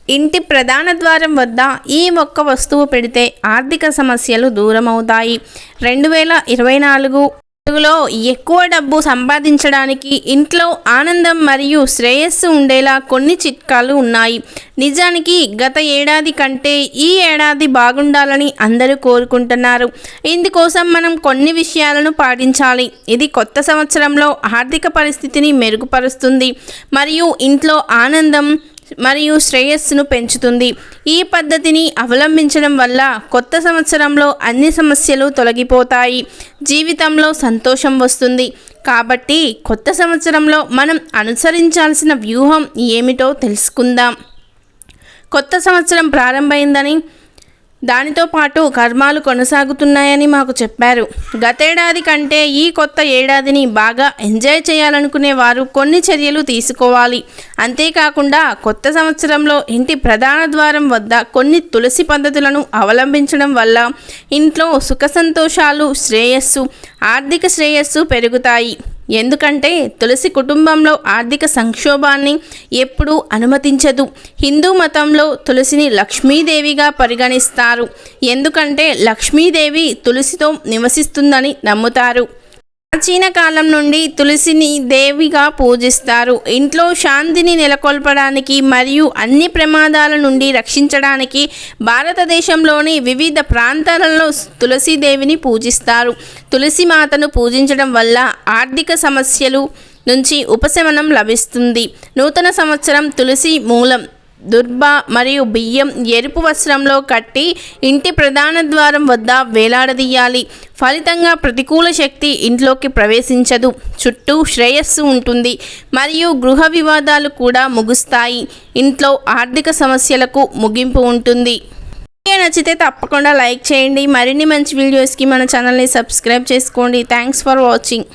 ఇంటి ప్రధాన ద్వారం వద్ద ఈ ఒక్క వస్తువు పెడితే ఆర్థిక సమస్యలు దూరమవుతాయి. 2024లో ఎక్కువ డబ్బు సంపాదించడానికి ఇంట్లో ఆనందం మరియు శ్రేయస్సు ఉండేలా కొన్ని చిట్కాలు ఉన్నాయి. నిజానికి గత ఏడాది కంటే ఈ ఏడాది బాగుండాలని అందరూ కోరుకుంటున్నారు. ఇందుకోసం మనం కొన్ని విషయాలను పాటించాలి. ఇది కొత్త సంవత్సరంలో ఆర్థిక పరిస్థితిని మెరుగుపరుస్తుంది మరియు ఇంట్లో ఆనందం మరియు శ్రేయస్సును పెంచుతుంది. ఈ పద్ధతిని అవలంబించడం వల్ల కొత్త సంవత్సరంలో అన్ని సమస్యలు తొలగిపోతాయి, జీవితంలో సంతోషం వస్తుంది. కాబట్టి కొత్త సంవత్సరంలో మనం అనుసరించాల్సిన వ్యూహం ఏమిటో తెలుసుకుందాం. కొత్త సంవత్సరం ప్రారంభమైందని, దానితో పాటు కర్మాలు కొనసాగుతున్నాయని మాకు చెప్పారు. గతేడాది కంటే ఈ కొత్త ఏడాదిని బాగా ఎంజాయ్ చేయాలనుకునే వారు కొన్ని చర్యలు తీసుకోవాలి. అంతేకాకుండా కొత్త సంవత్సరంలో ఇంటి ప్రధాన ద్వారం వద్ద కొన్ని తులసి పద్ధతులను అవలంబించడం వల్ల ఇంట్లో సుఖ సంతోషాలు, శ్రేయస్సు, ఆర్థిక శ్రేయస్సు పెరుగుతాయి. ఎందుకంటే తులసి కుటుంబంలో ఆర్థిక సంక్షోభాన్ని ఎప్పుడూ అనుమతించదు. హిందూ మతంలో తులసిని లక్ష్మీదేవిగా పరిగణిస్తారు, ఎందుకంటే లక్ష్మీదేవి తులసితో నివసిస్తుందని నమ్ముతారు. ప్రాచీన కాలం నుండి తులసిని దేవిగా పూజిస్తారు. ఇంట్లో శాంతిని నెలకొల్పడానికి మరియు అన్ని ప్రమాదాల నుండి రక్షించడానికి భారతదేశంలోని వివిధ ప్రాంతాలలో తులసీదేవిని పూజిస్తారు. తులసి మాతను పూజించడం వల్ల ఆర్థిక సమస్యలు నుంచి ఉపశమనం లభిస్తుంది. నూతన సంవత్సరం తులసి మూలం దుర్బ మరియు బియ్యం ఎరుపు వస్త్రంలో కట్టి ఇంటి ప్రధాన ద్వారం వద్ద వేలాడదీయాలి. ఫలితంగా ప్రతికూల శక్తి ఇంట్లోకి ప్రవేశించదు, చుట్టూ శ్రేయస్సు ఉంటుంది మరియు గృహ వివాదాలు కూడా ముగుస్తాయి. ఇంట్లో ఆర్థిక సమస్యలకు ముగింపు ఉంటుంది. వీడియో నచ్చితే తప్పకుండా లైక్ చేయండి. మరిన్ని మంచి వీడియోస్కి మన ఛానల్ని సబ్స్క్రైబ్ చేసుకోండి. Thanks for watching.